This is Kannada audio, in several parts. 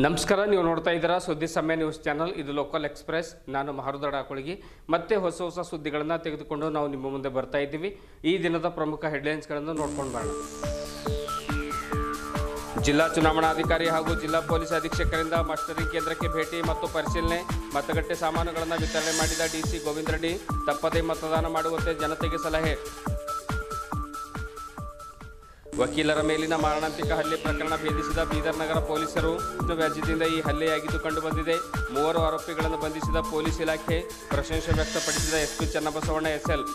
ನಮಸ್ಕಾರ, ನೀವು ನೋಡ್ತಾ ಇದ್ದೀರಾ ಸುದ್ದಿ ಸಮಯ ನ್ಯೂಸ್ ಚಾನಲ್. ಇದು ಲೋಕಲ್ ಎಕ್ಸ್ಪ್ರೆಸ್. ನಾನು ಮಹರುದಡ ಆಕುಳಗಿ. ಮತ್ತೆ ಹೊಸ ಸುದ್ದಿಗಳನ್ನು ತೆಗೆದುಕೊಂಡು ನಾವು ನಿಮ್ಮ ಮುಂದೆ ಬರ್ತಾ ಇದ್ದೀವಿ. ಈ ದಿನದ ಪ್ರಮುಖ ಹೆಡ್ಲೈನ್ಸ್ಗಳನ್ನು ನೋಡ್ಕೊಂಡು ಬರೋಣ. ಜಿಲ್ಲಾ ಚುನಾವಣಾಧಿಕಾರಿ ಹಾಗೂ ಜಿಲ್ಲಾ ಪೊಲೀಸ್ ಅಧೀಕ್ಷಕರಿಂದ ಮಸ್ಟರಿಂಗ್ ಕೇಂದ್ರಕ್ಕೆ ಭೇಟಿ ಮತ್ತು ಪರಿಶೀಲನೆ. ಮತಗಟ್ಟೆ ಸಾಮಾನುಗಳನ್ನು ವಿತರಣೆ ಮಾಡಿದ ಡಿಸಿ ಗೋವಿಂದ ರೆಡ್ಡಿ. ತಪ್ಪದೇ ಮತದಾನ ಮಾಡುವಂತೆ ಜನತೆಗೆ ಸಲಹೆ. ವಕೀಲರ ಮೇಲಿನ ಮಾರಣಾಂತಿಕ ಹಲ್ಲೆ ಪ್ರಕರಣ ಭೇದಿಸಿದ ಬೀದರ್ ನಗರ ಪೊಲೀಸರು. ವ್ಯಾಜ್ಯದಿಂದ ಈ ಹಲ್ಲೆಯಾಗಿದ್ದು ಕಂಡುಬಂದಿದೆ. 3 ಆರೋಪಿಗಳನ್ನು ಬಂಧಿಸಿದ ಪೊಲೀಸ್ ಇಲಾಖೆ. ಪ್ರಶಂಸೆ ವ್ಯಕ್ತಪಡಿಸಿದ ಎಸ್ಪಿ ಚನ್ನಬಸವಣ್ಣ ಎಸ್ಎಲ್.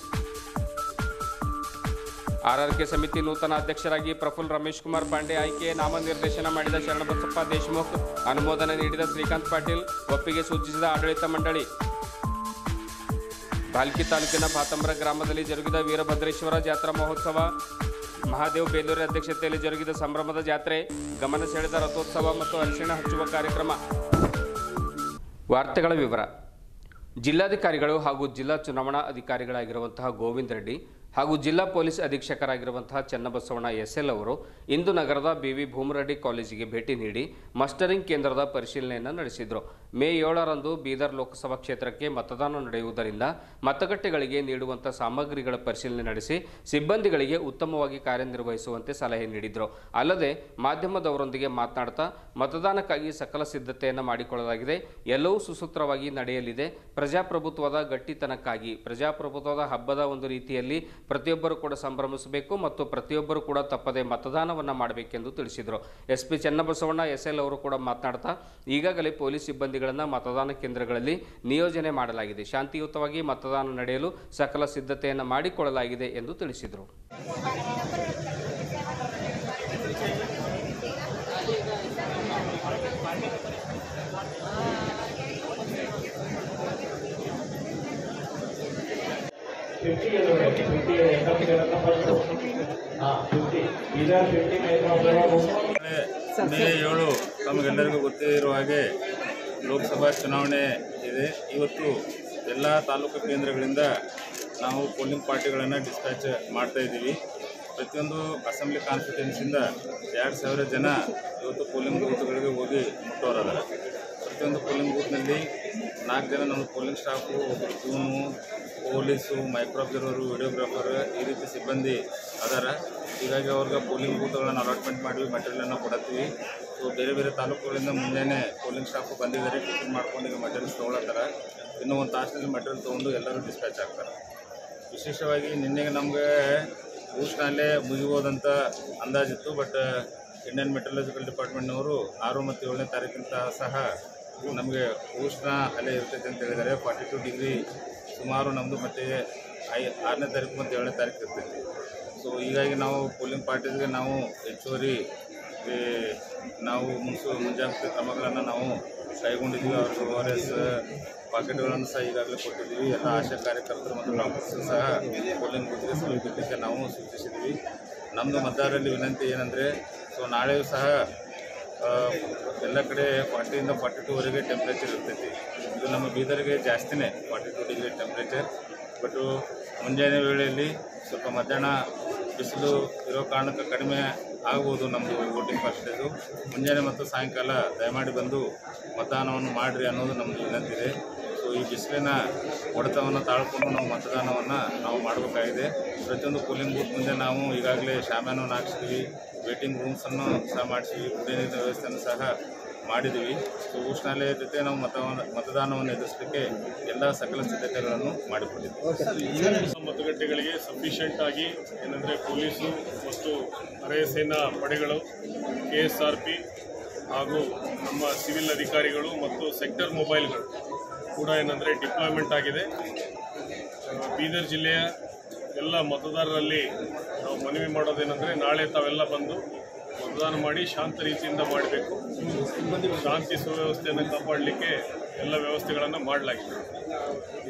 ಆರ್ಆರ್ಕೆ ಸಮಿತಿ ನೂತನ ಅಧ್ಯಕ್ಷರಾಗಿ ಪ್ರಫುಲ್ ರಮೇಶ್ ಕುಮಾರ್ ಪಾಂಡೆ ಆಯ್ಕೆ. ನಾಮನಿರ್ದೇಶನ ಮಾಡಿದ ಶರಣಬಸಪ್ಪ ದೇಶಮುಖ್. ಅನುಮೋದನೆ ನೀಡಿದ ಶ್ರೀಕಾಂತ್ ಪಾಟೀಲ್. ಒಪ್ಪಿಗೆ ಸೂಚಿಸಿದ ಆಡಳಿತ ಮಂಡಳಿ. ಭಾಲ್ಕಿ ತಾಲೂಕಿನ ಭಾತಂಬ್ರ ಗ್ರಾಮದಲ್ಲಿ ಜರುಗಿದ ವೀರಭದ್ರೇಶ್ವರ ಜಾತ್ರಾ ಮಹೋತ್ಸವ. ಮಹಾದೇವ್ ಬೇಲೂರಿ ಅಧ್ಯಕ್ಷತೆಯಲ್ಲಿ ಜರುಗಿದ ಸಂಭ್ರಮದ ಜಾತ್ರೆ. ಗಮನ ಸೆಳೆದ ರಥೋತ್ಸವ ಮತ್ತು ಅರಿಶಿಣ ಹಚ್ಚುವ ಕಾರ್ಯಕ್ರಮ. ವಾರ್ತೆಗಳ ವಿವರ. ಜಿಲ್ಲಾಧಿಕಾರಿಗಳು ಹಾಗೂ ಜಿಲ್ಲಾ ಚುನಾವಣಾ ಅಧಿಕಾರಿಗಳಾಗಿರುವಂತಹ ಗೋವಿಂದ ರೆಡ್ಡಿ ಹಾಗೂ ಜಿಲ್ಲಾ ಪೊಲೀಸ್ ಅಧೀಕ್ಷಕರಾಗಿರುವಂತಹ ಚನ್ನಬಸವಣ್ಣ ಎಸ್ಎಲ್ ಅವರು ಇಂದು ನಗರದ ಬಿವಿ ಭೂಮರೆಡ್ಡಿ ಕಾಲೇಜಿಗೆ ಭೇಟಿ ನೀಡಿ ಮಸ್ಟರಿಂಗ್ ಕೇಂದ್ರದ ಪರಿಶೀಲನೆಯನ್ನು ನಡೆಸಿದರು. ಮೇ 7ರಂದು ಬೀದರ್ ಲೋಕಸಭಾ ಕ್ಷೇತ್ರಕ್ಕೆ ಮತದಾನ ನಡೆಯುವುದರಿಂದ ಮತಗಟ್ಟೆಗಳಿಗೆ ನೀಡುವಂಥ ಸಾಮಗ್ರಿಗಳ ಪರಿಶೀಲನೆ ನಡೆಸಿ ಸಿಬ್ಬಂದಿಗಳಿಗೆ ಉತ್ತಮವಾಗಿ ಕಾರ್ಯನಿರ್ವಹಿಸುವಂತೆ ಸಲಹೆ ನೀಡಿದರು. ಅಲ್ಲದೆ ಮಾಧ್ಯಮದವರೊಂದಿಗೆ ಮಾತನಾಡ್ತಾ ಮತದಾನಕ್ಕಾಗಿ ಸಕಲ ಸಿದ್ಧತೆಯನ್ನು ಮಾಡಿಕೊಳ್ಳಲಾಗಿದೆ, ಎಲ್ಲವೂ ಸುಸೂತ್ರವಾಗಿ ನಡೆಯಲಿದೆ, ಪ್ರಜಾಪ್ರಭುತ್ವದ ಗಟ್ಟಿತನಕ್ಕಾಗಿ ಪ್ರಜಾಪ್ರಭುತ್ವದ ಹಬ್ಬದ ಒಂದು ರೀತಿಯಲ್ಲಿ ಪ್ರತಿಯೊಬ್ಬರು ಕೂಡ ಸಂಭ್ರಮಿಸಬೇಕು ಮತ್ತು ಪ್ರತಿಯೊಬ್ಬರು ಕೂಡ ತಪ್ಪದೆ ಮತದಾನವನ್ನು ಮಾಡಬೇಕೆಂದು ತಿಳಿಸಿದರು. ಎಸ್ಪಿ ಚನ್ನಬಸವಣ್ಣ ಎಸ್ಎಲ್ ಅವರು ಕೂಡ ಮಾತನಾಡ್ತಾ ಈಗಾಗಲೇ ಪೊಲೀಸ್ ಸಿಬ್ಬಂದಿಗಳನ್ನು ಮತದಾನ ಕೇಂದ್ರಗಳಲ್ಲಿ ನಿಯೋಜನೆ ಮಾಡಲಾಗಿದೆ, ಶಾಂತಿಯುತವಾಗಿ ಮತದಾನ ನಡೆಯಲು ಸಕಲ ಸಿದ್ಧತೆಯನ್ನು ಮಾಡಿಕೊಳ್ಳಲಾಗಿದೆ ಎಂದು ತಿಳಿಸಿದರು. ಮೇ 7 ತಮಗೆಲ್ಲರಿಗೂ ಗೊತ್ತಿರುವ ಹಾಗೆ ಲೋಕಸಭಾ ಚುನಾವಣೆ ಇದೆ. ಇವತ್ತು ಎಲ್ಲ ತಾಲೂಕು ಕೇಂದ್ರಗಳಿಂದ ನಾವು ಪೋಲಿಂಗ್ ಪಾರ್ಟಿಗಳನ್ನು ಡಿಸ್ಪ್ಯಾಚ್ ಮಾಡ್ತಾ ಇದ್ದೀವಿ. ಪ್ರತಿಯೊಂದು ಅಸೆಂಬ್ಲಿ ಕಾನ್ಸ್ಟಿಟ್ಯೂನ್ಸಿಯಿಂದ 2000 ಜನ ಇವತ್ತು ಪೋಲಿಂಗ್ ಬೂತ್ಗಳಿಗೆ ಹೋಗಿ ಮುಟ್ಟೋರದಾರ. ಪ್ರತಿಯೊಂದು ಪೋಲಿಂಗ್ ಬೂತ್ನಲ್ಲಿ 4 ಜನ ನಮ್ಮ ಪೋಲಿಂಗ್ ಸ್ಟಾಫು, ಒಬ್ಬರು ಪ್ಯೂನು, ಪೊಲೀಸು, ಮೈಕ್ರೋ ಅಬ್ಸರ್ವರು, ವಿಡಿಯೋಗ್ರಾಫರ್ ಈ ರೀತಿ ಸಿಬ್ಬಂದಿ ಅದಾರ. ಹೀಗಾಗಿ ಅವ್ರಿಗೆ ಪೋಲಿಂಗ್ ಬೂತ್ಗಳನ್ನು ಅಲಾಟ್ಮೆಂಟ್ ಮಾಡಿ ಮೆಟೀರಿಯಲನ್ನು ಕೊಡತ್ತೀವಿ. ಸೊ ಬೇರೆ ಬೇರೆ ತಾಲೂಕುಗಳಿಂದ ಮುಂಜಾನೆ ಪೋಲಿಂಗ್ ಸ್ಟಾಫು ಬಂದಿದ್ದಾರೆ, ಟಿಫಿನ್ ಮಾಡ್ಕೊಂಡು ಈಗ ಮೆಟೀರಿಯಲ್ಸ್ ತೊಗೊಳತ್ತಾರೆ. ಇನ್ನೂ ಒಂದು ತಾಸಿನಲ್ಲಿ ಮೆಟೀರಿಯಲ್ ತೊಗೊಂಡು ಎಲ್ಲರೂ ಡಿಸ್ಪ್ಯಾಚ್ ಆಗ್ತಾರೆ. ವಿಶೇಷವಾಗಿ ನಿನ್ನೆಗೆ ನಮಗೆ ಊಷ್ಣಲ್ಲೇ ಮುಗಿಬೋದಂತ ಅಂದಾಜಿತ್ತು. ಬಟ್ ಇಂಡಿಯನ್ ಮೆಟ್ರಾಲಜಿಕಲ್ ಡಿಪಾರ್ಟ್ಮೆಂಟ್ನವರು 6 ಮತ್ತು 7ನೇ ತಾರೀಕಿಂತ ಸಹ ನಮಗೆ ಉಷ್ಣ ಅಲೆ ಇರ್ತೈತೆ ಅಂತ ಹೇಳಿದ್ದಾರೆ. 42 ಡಿಗ್ರಿ ಸುಮಾರು ನಮ್ಮದು ಮತ್ತು 6ನೇ ತಾರೀಕು ಮತ್ತು 7ನೇ ತಾರೀಕು ಇರ್ತೈತಿ. ಸೊ ಹೀಗಾಗಿ ನಾವು ಪೋಲಿಂಗ್ ಪಾರ್ಟೀಸ್ಗೆ ನಾವು ಹೆಚ್ಚುವರಿ ನಾವು ಮುಂಜಾಗ್ರತೆ ಕ್ರಮಗಳನ್ನು ನಾವು ಕೈಗೊಂಡಿದ್ದೀವಿ. ಅವ್ರಿಗೆ ORS ಪಾಕೆಟ್ಗಳನ್ನು ಸಹ ಈಗಾಗಲೇ ಕೊಟ್ಟಿದ್ದೀವಿ. ಎಲ್ಲ ಆಶಾ ಕಾರ್ಯಕರ್ತರು ಮತ್ತು ಡಾಕ್ಟರ್ಸ್ ಸಹ ಪೋಲಿಂಗ್ ಬೂತ್ಗೆ ಸಮೀಪಿಸಲಿಕ್ಕೆ ನಾವು ಸೂಚಿಸಿದ್ದೀವಿ. ನಮ್ಮದು ಮತದಾರರಲ್ಲಿ ವಿನಂತಿ ಏನಂದರೆ, ಸೊ ನಾಳೆಯೂ ಸಹ ಎಲ್ಲ ಕಡೆ 40ರಿಂದ 42ವರೆಗೆ ಟೆಂಪ್ರೇಚರ್ ಇರ್ತೈತಿ. ಇದು ನಮ್ಮ ಬೀದರ್ಗೆ ಜಾಸ್ತಿನೇ 42 ಡಿಗ್ರಿ ಟೆಂಪ್ರೇಚರ್. ಬಟ್ಟು ಮುಂಜಾನೆ ವೇಳೆಯಲ್ಲಿ ಸ್ವಲ್ಪ ಮಧ್ಯಾಹ್ನ ಬಿಸಿಲು ಇರೋ ಕಾರಣಕ್ಕೆ ಕಡಿಮೆ ಆಗ್ಬೋದು ನಮ್ಮದು ವೋಟಿಂಗ್ ಪರ್ಸೆಂಟೇಜು. ಮುಂಜಾನೆ ಮತ್ತು ಸಾಯಂಕಾಲ ದಯಮಾಡಿ ಬಂದು ಮತದಾನವನ್ನು ಮಾಡಿರಿ ಅನ್ನೋದು ನಮ್ಮದು ವಿನಂತಿ ಇದೆ. ಸೊ ಈ ಬಿಸಿಲಿನ ಹೊಡೆತವನ್ನು ತಾಳ್ಕೊಂಡು ನಾವು ಮತದಾನವನ್ನು ನಾವು ಮಾಡಬೇಕಾಗಿದೆ. ಪ್ರತಿಯೊಂದು ಪೋಲಿಂಗ್ ಬೂತ್ ಮುಂದೆ ನಾವು ಈಗಾಗಲೇ ಶಾಮಿಯಾನವನ್ನು ಹಾಕ್ಸಿದ್ದೀವಿ, ವೇಟಿಂಗ್ ರೂಮ್ಸನ್ನು ಸಹ ಮಾಡಿಸಿದ್ವಿ, ಕುಡಿಯ ನೀರಿನ ವ್ಯವಸ್ಥೆಯನ್ನು ಸಹ ಮಾಡಿದ್ದೀವಿ. ಸೊ ಉಷ್ಣಾಲಯ ಜೊತೆ ನಾವು ಮತದಾನವನ್ನು ಎದುರಿಸಲಿಕ್ಕೆ ಎಲ್ಲ ಸಕಲ ಸಿದ್ಧತೆಗಳನ್ನು ಮಾಡಿಕೊಂಡಿದ್ದೀವಿ. ಮತಗಟ್ಟೆಗಳಿಗೆ ಸಫಿಷಿಯೆಂಟ್ ಆಗಿ ಏನಂದರೆ ಪೊಲೀಸು ಮತ್ತು ಅರೆ ಸೇನಾ ಪಡೆಗಳು, KSRP ಹಾಗೂ ನಮ್ಮ ಸಿವಿಲ್ ಅಧಿಕಾರಿಗಳು ಮತ್ತು ಸೆಕ್ಟರ್ ಮೊಬೈಲ್ಗಳು ಕೂಡ ಏನಂದರೆ ಡಿಪ್ಲಾಯ್ಮೆಂಟ್ ಆಗಿದೆ. ಬೀದರ್ ಜಿಲ್ಲೆಯ ಎಲ್ಲ ಮತದಾರರಲ್ಲಿ ನಾವು ಮನವಿ ಮಾಡೋದೇನೆಂದರೆ, ನಾಳೆ ತಾವೆಲ್ಲ ಬಂದು ಮತದಾನ ಮಾಡಿ ಶಾಂತ ರೀತಿಯಿಂದ ಮಾಡಬೇಕು. ಶಾಂತಿ ಸುವ್ಯವಸ್ಥೆಯನ್ನು ಕಾಪಾಡಲಿಕ್ಕೆ ಎಲ್ಲ ವ್ಯವಸ್ಥೆಗಳನ್ನು ಮಾಡಲಾಗಿದೆ.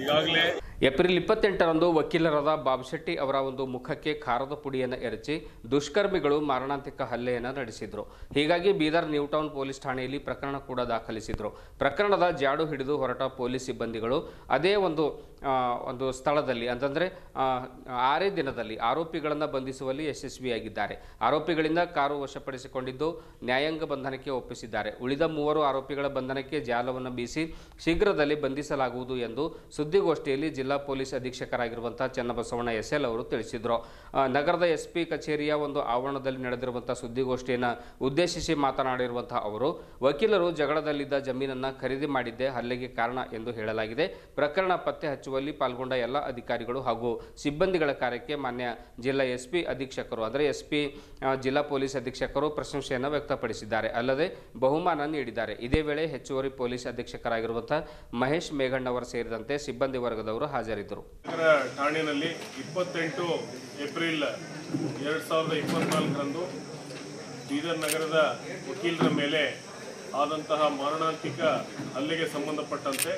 ಈಗಾಗಲೇ ಏಪ್ರಿಲ್ 28ರಂದು ವಕೀಲರಾದ ಬಾಬುಶೆಟ್ಟಿ ಅವರ ಒಂದು ಮುಖಕ್ಕೆ ಖಾರದ ಪುಡಿಯನ್ನು ಎರಚಿ ದುಷ್ಕರ್ಮಿಗಳು ಮಾರಣಾಂತಿಕ ಹಲ್ಲೆಯನ್ನು ನಡೆಸಿದರು. ಹೀಗಾಗಿ ಬೀದರ್ ನ್ಯೂ ಟೌನ್ ಪೊಲೀಸ್ ಠಾಣೆಯಲ್ಲಿ ಪ್ರಕರಣ ಕೂಡ ದಾಖಲಿಸಿದರು. ಪ್ರಕರಣದ ಜಾಡು ಹಿಡಿದು ಹೊರಟ ಪೊಲೀಸ್ ಸಿಬ್ಬಂದಿಗಳು ಅದೇ ಒಂದು ಸ್ಥಳದಲ್ಲಿ ಅಂತಂದರೆ 6 ದಿನದಲ್ಲಿ ಆರೋಪಿಗಳನ್ನು ಬಂಧಿಸುವಲ್ಲಿ ಯಶಸ್ವಿಯಾಗಿದ್ದಾರೆ. ಆರೋಪಿಗಳಿಂದ ಕಾರು ವಶಪಡಿಸಿಕೊಂಡಿದ್ದು ನ್ಯಾಯಾಂಗ ಬಂಧನಕ್ಕೆ ಒಪ್ಪಿಸಿದ್ದಾರೆ. ಉಳಿದ 3 ಆರೋಪಿಗಳ ಬಂಧನಕ್ಕೆ ಜಾಲವನ್ನು ಬೀಸಿ ಶೀಘ್ರದಲ್ಲಿ ಬಂಧಿಸಲಾಗುವುದು ಎಂದು ಸುದ್ದಿಗೋಷ್ಠಿಯಲ್ಲಿ ಜಿಲ್ಲಾ ಪೊಲೀಸ್ ಅಧೀಕ್ಷಕರಾಗಿರುವಂತಹ ಚನ್ನಬಸವಣ್ಣ ಎಸ್ಎಲ್ ಅವರು ತಿಳಿಸಿದರು. ನಗರದ ಎಸ್ಪಿ ಕಚೇರಿಯ ಒಂದು ಆವರಣದಲ್ಲಿ ನಡೆದಿರುವಂತಹ ಸುದ್ದಿಗೋಷ್ಠಿಯನ್ನು ಉದ್ದೇಶಿಸಿ ಮಾತನಾಡಿರುವಂತಹ ಅವರು, ವಕೀಲರು ಜಗಳದಲ್ಲಿದ್ದ ಜಮೀನನ್ನು ಖರೀದಿ ಮಾಡಿದ್ದೇ ಹಲ್ಲೆಗೆ ಕಾರಣ ಎಂದು ಹೇಳಲಾಗಿದೆ. ಪ್ರಕರಣ ಪತ್ತೆ ಹಚ್ಚುವಲ್ಲಿ ಪಾಲ್ಗೊಂಡ ಎಲ್ಲ ಅಧಿಕಾರಿಗಳು ಹಾಗೂ ಸಿಬ್ಬಂದಿಗಳ ಕಾರ್ಯಕ್ಕೆ ಮಾನ್ಯ ಜಿಲ್ಲಾ ಎಸ್ಪಿ ಅಧೀಕ್ಷಕರು ಅಂದರೆ ಎಸ್ಪಿ ಜಿಲ್ಲಾ ಪೊಲೀಸ್ ಅಧೀಕ್ಷಕರು ಪ್ರಶಂಸೆಯನ್ನು ವ್ಯಕ್ತಪಡಿಸಿದ್ದಾರೆ. ಅಲ್ಲದೆ ಬಹುಮಾನ ನೀಡಿದ್ದಾರೆ. ಇದೇ ವೇಳೆ ಹೆಚ್ಚುವರಿ ಪೊಲೀಸ್ ಅಧೀಕ್ಷಕರಾಗಿರುವಂತಹ ಮಹೇಶ್ ಮೇಘಣ್ಣವರು ಸೇರಿದಂತೆ ಸಿಬ್ಬಂದಿ ವರ್ಗದವರು ಹಾಜರಿದ್ದರು. ಠಾಣೆಯಲ್ಲಿ 28 ಏಪ್ರಿಲ್ 2024ರಂದು ಬೀದರ್ ನಗರದ ವಕೀಲರ ಮೇಲೆ ಆದಂತಹ ಮಾರಣಾಂತಿಕ ಹಲ್ಲೆಗೆ ಸಂಬಂಧಪಟ್ಟಂತೆ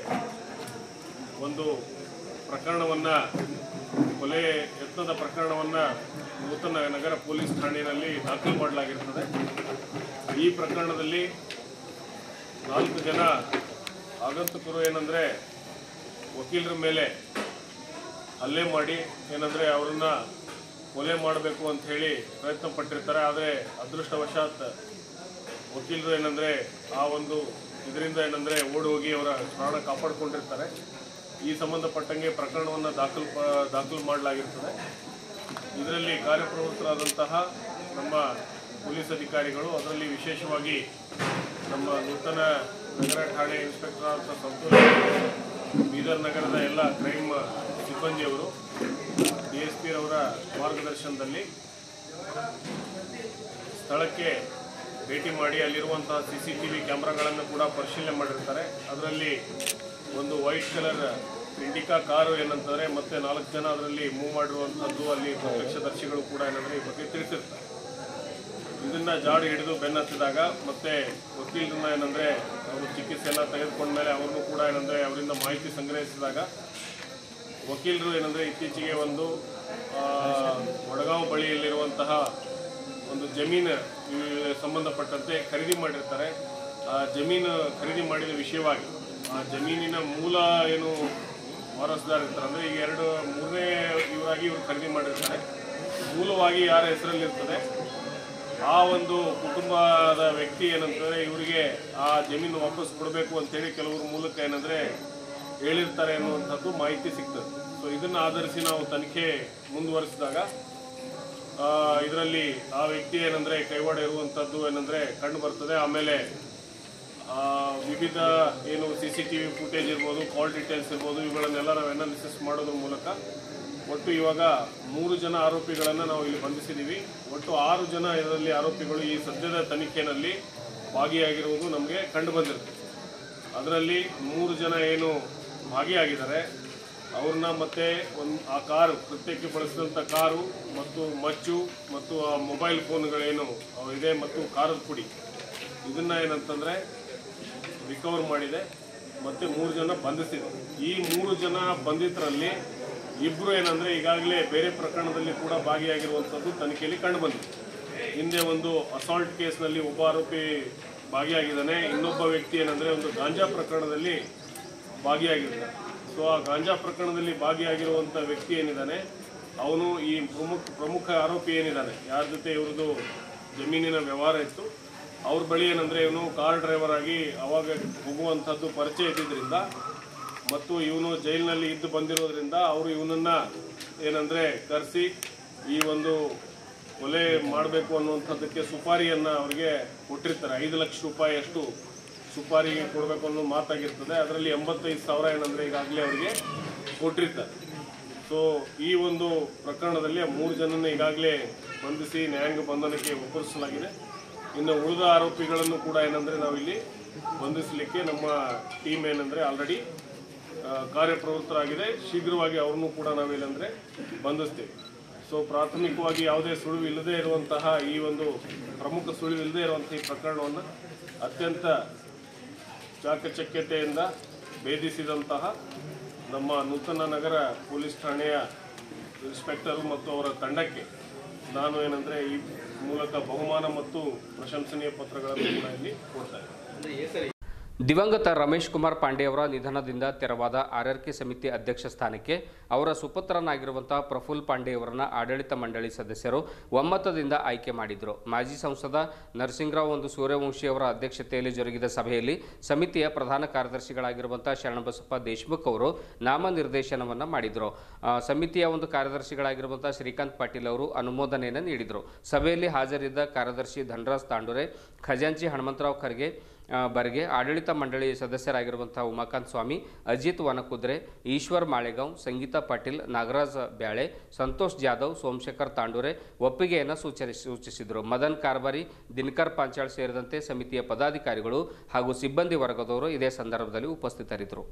ಒಂದು ಪ್ರಕರಣವನ್ನು, ಕೊಲೆ ಯತ್ನದ ಪ್ರಕರಣವನ್ನು ನೂತನ ನಗರ ಪೊಲೀಸ್ ಠಾಣೆಯಲ್ಲಿ ದಾಖಲು ಮಾಡಲಾಗಿರುತ್ತದೆ. ಈ ಪ್ರಕರಣದಲ್ಲಿ 4 ಜನ ಆಗಂತುಕರು ಏನಂದರೆ ವಕೀಲರ ಮೇಲೆ ಹಲ್ಲೆ ಮಾಡಿ ಏನಂದರೆ ಅವರನ್ನು ಕೊಲೆ ಮಾಡಬೇಕು ಅಂತ ಹೇಳಿ ಪ್ರಯತ್ನ ಪಟ್ಟಿರ್ತಾರೆ. ಆದರೆ ಅದೃಷ್ಟವಶಾತ್ ವಕೀಲರು ಏನಂದರೆ ಆ ಒಂದು ಇದರಿಂದ ಏನಂದರೆ ಓಡಿ ಹೋಗಿ ಅವರ ಪ್ರಾಣ ಕಾಪಾಡಿಕೊಂಡಿರ್ತಾರೆ. ಈ ಸಂಬಂಧಪಟ್ಟಂಗೆ ಪ್ರಕರಣವನ್ನು ದಾಖಲು ಮಾಡಲಾಗಿರ್ತದೆ. ಇದರಲ್ಲಿ ಕಾರ್ಯಪ್ರವೃತ್ತರಾದಂತಹ ನಮ್ಮ ಪೊಲೀಸ್ ಅಧಿಕಾರಿಗಳು, ಅದರಲ್ಲಿ ವಿಶೇಷವಾಗಿ ನಮ್ಮ ನೂತನ ನಗರ ಠಾಣೆ ಇನ್ಸ್ಪೆಕ್ಟರ್ ಆದ ಸಂತೋಷ್, ಬೀದರ್ ನಗರದ ಎಲ್ಲ ಕ್ರೈಮ್ ಸಿಬ್ಬಂದಿಯವರು DSP ರವರ ಮಾರ್ಗದರ್ಶನದಲ್ಲಿ ಸ್ಥಳಕ್ಕೆ ಭೇಟಿ ಮಾಡಿ ಅಲ್ಲಿರುವಂತಹ CCTV ಕ್ಯಾಮ್ರಾಗಳನ್ನು ಕೂಡ ಪರಿಶೀಲನೆ ಮಾಡಿರ್ತಾರೆ. ಅದರಲ್ಲಿ ಒಂದು ವೈಟ್ ಕಲರ್ ಇಂಡಿಕಾ ಕಾರು ಏನಂತಾರೆ, ಮತ್ತು 4 ಜನ ಅದರಲ್ಲಿ ಮೂವ್ ಮಾಡಿರುವಂಥದ್ದು ಅಲ್ಲಿ ಪ್ರತ್ಯಕ್ಷದರ್ಶಿಗಳು ಕೂಡ ಏನಂದರೆ ಈ ಬಗ್ಗೆ ತಿಳಿಸಿರ್ತಾರೆ. ಇದನ್ನು ಜಾಡು ಹಿಡಿದು ಬೆನ್ನತ್ತಿದಾಗ ಮತ್ತೆ ವಕೀಲರನ್ನ ಏನಂದರೆ ಅವರು ಚಿಕಿತ್ಸೆಯನ್ನು ತೆಗೆದುಕೊಂಡ ಮೇಲೆ ಅವ್ರನ್ನೂ ಕೂಡ ಏನಂದರೆ ಅವರಿಂದ ಮಾಹಿತಿ ಸಂಗ್ರಹಿಸಿದಾಗ ವಕೀಲರು ಏನಂದರೆ ಇತ್ತೀಚೆಗೆ ಒಂದು ವಡಗಾಂವ್ ಬಳಿಯಲ್ಲಿರುವಂತಹ ಒಂದು ಜಮೀನು ಸಂಬಂಧಪಟ್ಟಂತೆ ಖರೀದಿ ಮಾಡಿರ್ತಾರೆ. ಆ ಜಮೀನು ಖರೀದಿ ಮಾಡಿದ ವಿಷಯವಾಗಿ ಆ ಜಮೀನಿನ ಮೂಲ ಏನು ವಾರಸುದಾರ ಇರ್ತಾರೆ, ಅಂದರೆ ಈಗ 3ನೇ ಇವರಾಗಿ ಇವರು ಖರೀದಿ ಮಾಡಿರ್ತಾರೆ. ಮೂಲವಾಗಿ ಯಾರ ಹೆಸರಲ್ಲಿರ್ತದೆ ಆ ಒಂದು ಕುಟುಂಬದ ವ್ಯಕ್ತಿ ಏನಂತಂದರೆ ಇವರಿಗೆ ಆ ಜಮೀನು ವಾಪಸ್ ಕೊಡಬೇಕು ಅಂತೇಳಿ ಕೆಲವರು ಮೂಲಕ ಏನಂದರೆ ಹೇಳಿರ್ತಾರೆ ಅನ್ನುವಂಥದ್ದು ಮಾಹಿತಿ ಸಿಗ್ತದೆ. ಸೊ ಇದನ್ನು ಆಧರಿಸಿ ನಾವು ತನಿಖೆ ಮುಂದುವರಿಸಿದಾಗ ಇದರಲ್ಲಿ ಆ ವ್ಯಕ್ತಿ ಏನಂದರೆ ಕೈವಾಡ ಇರುವಂಥದ್ದು ಏನಂದರೆ ಕಂಡು ಬರ್ತದೆ. ಆಮೇಲೆ ವಿವಿಧ ಏನು CCTV ಫುಟೇಜ್ ಇರ್ಬೋದು, ಕಾಲ್ ಡೀಟೇಲ್ಸ್ ಇರ್ಬೋದು, ಇವುಗಳನ್ನೆಲ್ಲ ನಾವು ಅನಾಲಿಸಿಸ್ ಮಾಡೋದ್ರ ಮೂಲಕ ಒಟ್ಟು ಇವಾಗ 3 ಜನ ಆರೋಪಿಗಳನ್ನು ನಾವು ಇಲ್ಲಿ ಬಂಧಿಸಿದ್ದೀವಿ. ಒಟ್ಟು 6 ಜನ ಇದರಲ್ಲಿ ಆರೋಪಿಗಳು ಈ ಸದ್ಯದ ತನಿಖೆಯಲ್ಲಿ ಭಾಗಿಯಾಗಿರುವುದು ನಮಗೆ ಕಂಡು ಬಂದಿರುತ್ತೆ. ಅದರಲ್ಲಿ 3 ಜನ ಏನು ಭಾಗಿಯಾಗಿದ್ದಾರೆ ಅವ್ರನ್ನ ಮತ್ತೆ ಆ ಕಾರು ಕೃತ್ಯಕ್ಕೆ ಬಳಸಿದಂಥ ಕಾರು ಮತ್ತು ಮಚ್ಚು ಮತ್ತು ಆ ಮೊಬೈಲ್ ಫೋನ್ಗಳೇನು ಇದೆ ಮತ್ತು ಖಾರದ ಪುಡಿ ಇದನ್ನು ಏನಂತಂದರೆ ರಿಕವರ್ ಮಾಡಿದೆ. ಮತ್ತು 3 ಜನ ಬಂಧಿಸಿದೆ. ಈ 3 ಜನ ಬಂಧಿತರಲ್ಲಿ 2 ಏನಂದರೆ ಈಗಾಗಲೇ ಬೇರೆ ಪ್ರಕರಣದಲ್ಲಿ ಕೂಡ ಭಾಗಿಯಾಗಿರುವಂಥದ್ದು ತನಿಖೆಯಲ್ಲಿ ಕಂಡುಬಂದಿದೆ. ಹಿಂದೆ ಒಂದು ಅಸಾಲ್ಟ್ ಕೇಸ್ನಲ್ಲಿ ಒಬ್ಬ ಆರೋಪಿ ಭಾಗಿಯಾಗಿದ್ದಾನೆ. ಇನ್ನೊಬ್ಬ ವ್ಯಕ್ತಿ ಏನಂದರೆ ಒಂದು ಗಾಂಜಾ ಪ್ರಕರಣದಲ್ಲಿ ಭಾಗಿಯಾಗಿದ್ದಾನೆ. ಸೊ ಆ ಗಾಂಜಾ ಪ್ರಕರಣದಲ್ಲಿ ಭಾಗಿಯಾಗಿರುವಂಥ ವ್ಯಕ್ತಿ ಏನಿದ್ದಾನೆ ಅವನು ಈ ಪ್ರಮುಖ ಆರೋಪಿ ಏನಿದ್ದಾನೆ, ಯಾರ ಜೊತೆ ಇವ್ರದ್ದು ಜಮೀನಿನ ವ್ಯವಹಾರ ಇತ್ತು, ಅವ್ರ ಬಳಿ ಏನಂದರೆ ಇವನು ಕಾರ್ ಡ್ರೈವರ್ ಆಗಿ ಅವಾಗ ಹೋಗುವಂಥದ್ದು ಪರಿಚಯ ಇದ್ದಿದ್ದರಿಂದ ಮತ್ತು ಇವನು ಜೈಲಿನಲ್ಲಿ ಇದ್ದು ಬಂದಿರೋದ್ರಿಂದ ಅವರು ಇವನನ್ನು ಏನಂದರೆ ಕರೆಸಿ ಈ ಒಂದು ಕೊಲೆ ಮಾಡಬೇಕು ಅನ್ನುವಂಥದ್ದಕ್ಕೆ ಸುಪಾರಿಯನ್ನು ಅವರಿಗೆ ಕೊಟ್ಟಿರ್ತಾರೆ. 5 ಲಕ್ಷ ರೂಪಾಯಿಯಷ್ಟು ಸುಪಾರಿ ಕೊಡಬೇಕು ಅನ್ನೋ ಮಾತಾಗಿರ್ತದೆ. ಅದರಲ್ಲಿ 85,000 ಏನಂದರೆ ಈಗಾಗಲೇ ಅವರಿಗೆ ಕೊಟ್ಟಿರ್ತಾರೆ. ಸೊ ಈ ಒಂದು ಪ್ರಕರಣದಲ್ಲಿ 3 ಜನನ ಈಗಾಗಲೇ ಬಂಧಿಸಿ ನ್ಯಾಯಾಂಗ ಬಂಧನಕ್ಕೆ ಒಪ್ಪಿಸಲಾಗಿದೆ. ಇನ್ನು ಉಳಿದ ಆರೋಪಿಗಳನ್ನು ಕೂಡ ಏನಂದರೆ ನಾವಿಲ್ಲಿ ಬಂಧಿಸಲಿಕ್ಕೆ ನಮ್ಮ ಟೀಮ್ ಏನಂದರೆ ಆಲ್ರೆಡಿ ಕಾರ್ಯಪ್ರವೃತ್ತರಾಗಿದೆ. ಶೀಘ್ರವಾಗಿ ಅವ್ರನ್ನೂ ಕೂಡ ನಾವೇನಂದರೆ ಬಂಧಿಸ್ತೇವೆ. ಸೊ ಪ್ರಾಥಮಿಕವಾಗಿ ಯಾವುದೇ ಸುಳಿವು ಇಲ್ಲದೇ ಇರುವಂತಹ ಈ ಒಂದು ಪ್ರಮುಖ ಸುಳಿವು ಇಲ್ಲದೇ ಇರುವಂಥ ಈ ಪ್ರಕರಣವನ್ನು ಅತ್ಯಂತ ಚಾಕಚಕ್ಯತೆಯಿಂದ ಭೇದಿಸಿದಂತಹ ನಮ್ಮ ನೂತನ ನಗರ ಪೊಲೀಸ್ ಠಾಣೆಯ ಇನ್ಸ್ಪೆಕ್ಟರು ಮತ್ತು ಅವರ ತಂಡಕ್ಕೆ ನಾನು ಏನಂದರೆ ಈ ಮೂಲಕ ಬಹುಮಾನ ಮತ್ತು ಪ್ರಶಂಸನೀಯ ಪತ್ರಗಳನ್ನು ಕೂಡ ಇಲ್ಲಿ ಕೊಡ್ತಾ ಇದ್ದೀನಿ. ದಿವಂಗತ ರಮೇಶ್ ಕುಮಾರ್ ಪಾಂಡೆ ಅವರ ನಿಧನದಿಂದ ತೆರವಾದ ಆರ್ಆರ್ಕೆ ಸಮಿತಿ ಅಧ್ಯಕ್ಷ ಸ್ಥಾನಕ್ಕೆ ಅವರ ಸುಪುತ್ರನಾಗಿರುವಂತಹ ಪ್ರಫುಲ್ ಪಾಂಡೆ ಅವರನ್ನು ಆಡಳಿತ ಮಂಡಳಿ ಸದಸ್ಯರು ಒಮ್ಮತದಿಂದ ಆಯ್ಕೆ ಮಾಡಿದರು. ಮಾಜಿ ಸಂಸದ ನರಸಿಂಗರಾವ್ ಸೂರ್ಯವಂಶಿ ಅವರ ಅಧ್ಯಕ್ಷತೆಯಲ್ಲಿ ಜರುಗಿದ ಸಭೆಯಲ್ಲಿ ಸಮಿತಿಯ ಪ್ರಧಾನ ಕಾರ್ಯದರ್ಶಿಗಳಾಗಿರುವಂತಹ ಶರಣಬಸಪ್ಪ ದೇಶಮುಖ್ ಅವರು ನಾಮನಿರ್ದೇಶನವನ್ನು ಮಾಡಿದರು. ಸಮಿತಿಯ ಕಾರ್ಯದರ್ಶಿಗಳಾಗಿರುವಂತಹ ಶ್ರೀಕಾಂತ್ ಪಾಟೀಲ್ ಅವರು ಅನುಮೋದನೆಯನ್ನು ನೀಡಿದರು. ಸಭೆಯಲ್ಲಿ ಹಾಜರಿದ್ದ ಕಾರ್ಯದರ್ಶಿ ಧನರಾಜ್ ತಾಂಡೂರೆ, ಖಜಾಂಚಿ ಹನುಮಂತರಾವ್ ಖರ್ಗೆ ಬರ್ಗೆ, ಆಡಳಿತ ಮಂಡಳಿ ಸದಸ್ಯರಾಗಿರುವಂತಹ ಉಮಾಕಾಂತ್ ಸ್ವಾಮಿ, ಅಜಿತ್ ವನಕುದ್ರೆ, ಈಶ್ವರ್ ಮಾಳೆಗಾಂವ್, ಸಂಗೀತಾ ಪಾಟೀಲ್, ನಾಗರಾಜ್ ಬ್ಯಾಳೆ, ಸಂತೋಷ್ ಜಾಧವ್, ಸೋಮಶೇಖರ್ ತಾಂಡೂರೆ ಒಪ್ಪಿಗೆಯನ್ನು ಸೂಚಿಸಿದರು. ಮದನ್ ಕಾರ್ಬಾರಿ, ದಿನಕರ್ ಪಾಂಚಾಳ್ ಸೇರಿದಂತೆ ಸಮಿತಿಯ ಪದಾಧಿಕಾರಿಗಳು ಹಾಗೂ ಸಿಬ್ಬಂದಿ ವರ್ಗದವರು ಇದೇ ಸಂದರ್ಭದಲ್ಲಿ ಉಪಸ್ಥಿತರಿದ್ದರು.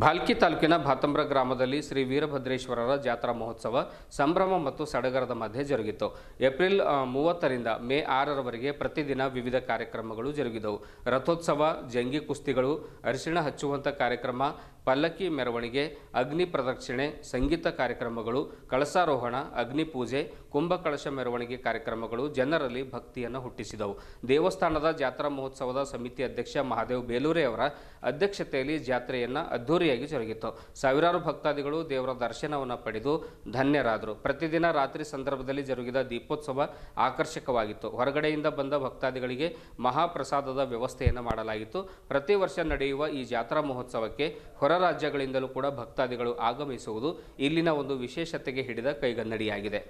ಭಾಲ್ಕಿ ತಾಲೂಕಿನ ಭಾತಂಬ್ರ ಗ್ರಾಮದಲ್ಲಿ ಶ್ರೀ ವೀರಭದ್ರೇಶ್ವರರ ಜಾತ್ರಾ ಮಹೋತ್ಸವ ಸಂಭ್ರಮ ಮತ್ತು ಸಡಗರದ ಮಧ್ಯೆ ಜರುಗಿತು. ಏಪ್ರಿಲ್ 30ರಿಂದ ಮೇ 6ರವರೆಗೆ ಪ್ರತಿದಿನ ವಿವಿಧ ಕಾರ್ಯಕ್ರಮಗಳು ಜರುಗಿದವು. ರಥೋತ್ಸವ, ಜಂಗಿ ಕುಸ್ತಿಗಳು, ಅರಿಶಿಣ ಹಚ್ಚುವಂಥ ಕಾರ್ಯಕ್ರಮ, ಪಲ್ಲಕ್ಕಿ ಮೆರವಣಿಗೆ, ಅಗ್ನಿ ಪ್ರದಕ್ಷಿಣೆ, ಸಂಗೀತ ಕಾರ್ಯಕ್ರಮಗಳು, ಕಳಸಾರೋಹಣ, ಅಗ್ನಿ ಪೂಜೆ, ಕುಂಭಕಳಶ ಮೆರವಣಿಗೆ ಕಾರ್ಯಕ್ರಮಗಳು ಜನರಲ್ಲಿ ಭಕ್ತಿಯನ್ನು ಹುಟ್ಟಿಸಿದವು. ದೇವಸ್ಥಾನದ ಜಾತ್ರಾ ಮಹೋತ್ಸವದ ಸಮಿತಿ ಅಧ್ಯಕ್ಷ ಮಹಾದೇವ್ ಬೇಲೂರೆ ಅವರ ಅಧ್ಯಕ್ಷತೆಯಲ್ಲಿ ಜಾತ್ರೆಯನ್ನು ಅದ್ದೂರಿಯಾಗಿ ಜರುಗಿತು. ಸಾವಿರಾರು ಭಕ್ತಾದಿಗಳು ದೇವರ ದರ್ಶನವನ್ನು ಪಡೆದು ಧನ್ಯರಾದರು. ಪ್ರತಿದಿನ ರಾತ್ರಿ ಸಂದರ್ಭದಲ್ಲಿ ಜರುಗಿದ ದೀಪೋತ್ಸವ ಆಕರ್ಷಕವಾಗಿತ್ತು. ಹೊರಗಡೆಯಿಂದ ಬಂದ ಭಕ್ತಾದಿಗಳಿಗೆ ಮಹಾಪ್ರಸಾದದ ವ್ಯವಸ್ಥೆಯನ್ನು ಮಾಡಲಾಗಿತ್ತು. ಪ್ರತಿ ವರ್ಷ ನಡೆಯುವ ಈ ಜಾತ್ರಾ ಮಹೋತ್ಸವಕ್ಕೆ ಹೊರ ರಾಜ್ಯಗಳಿಂದಲೂ ಕೂಡ ಭಕ್ತಾದಿಗಳು ಆಗಮಿಸುವುದು ಇಲ್ಲಿನ ಒಂದು ವಿಶೇಷತೆಗೆ ಹಿಡಿದ ಕೈಗನ್ನಡಿಯಾಗಿದೆ.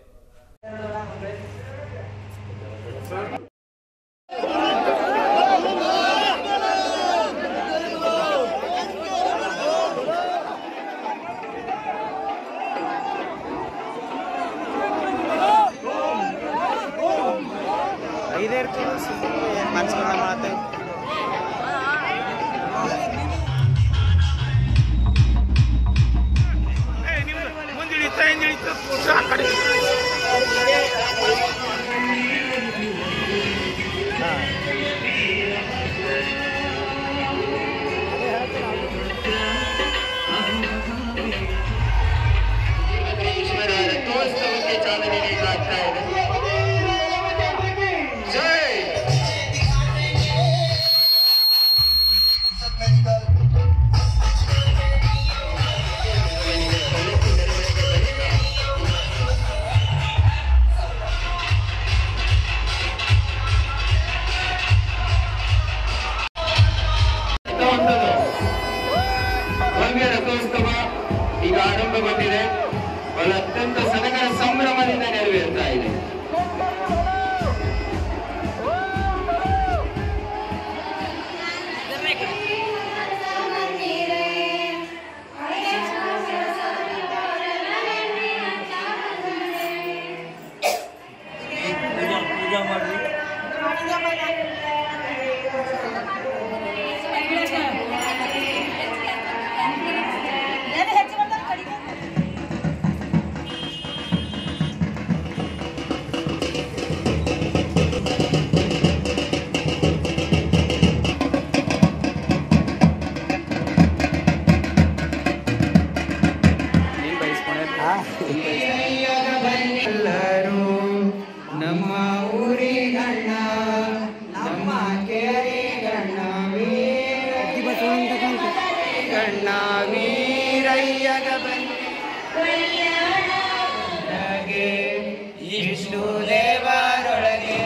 ರಥೋತ್ಸವ ಈಗ ಆರಂಭಗೊಂಡಿದೆ. ಅತ್ಯಂತ ಸಡಗರ ಸಂಭ್ರಮದಿಂದ ನೆರವೇರ್ತಾ ಇದೆ. ಅಣ್ಣ ವೀರಯ್ಯಗ ಬಂದೆ ಇಷ್ಟು ದೇವರೊಳಗೆ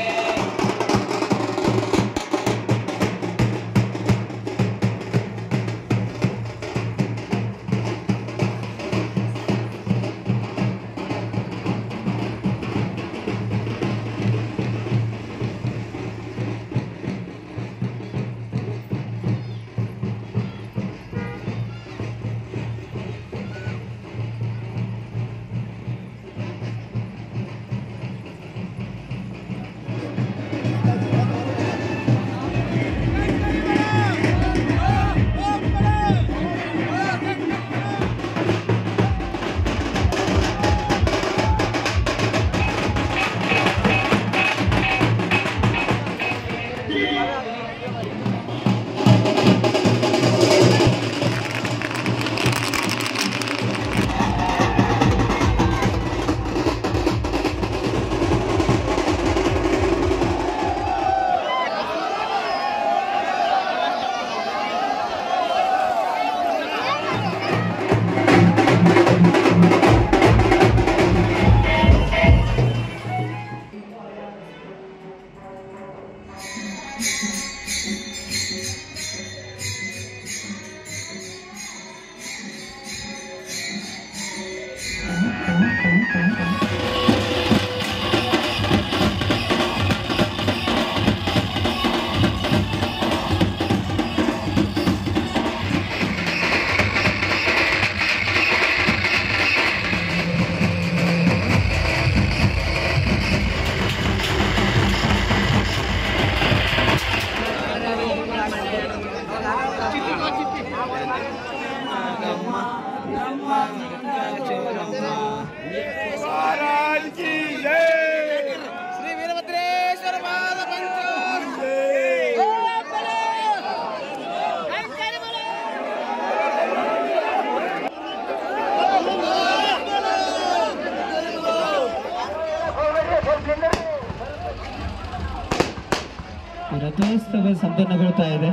ರಥೋತ್ಸವ ಸಂಪನ್ನಗೊಳ್ತಾ ಇದೆ.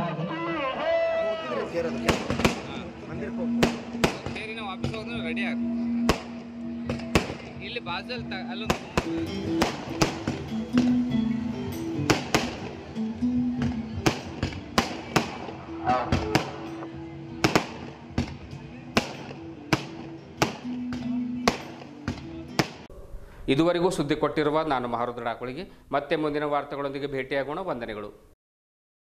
ಇಲ್ಲಿ ಬಾಜಲ್ ಅಲ್ಲೊಂದು ಇದುವರೆಗೂ ಸುದ್ದಿ ಕೊಟ್ಟಿರುವ ನಾನು ಮಹಾರುದ್ರ ಡಾಕುಳಿಗೆ ಮತ್ತೆ ಮುಂದಿನ ವಾರ್ತೆಗಳೊಂದಿಗೆ ಭೇಟಿಯಾಗೋಣ. ವಂದನೆಗಳು.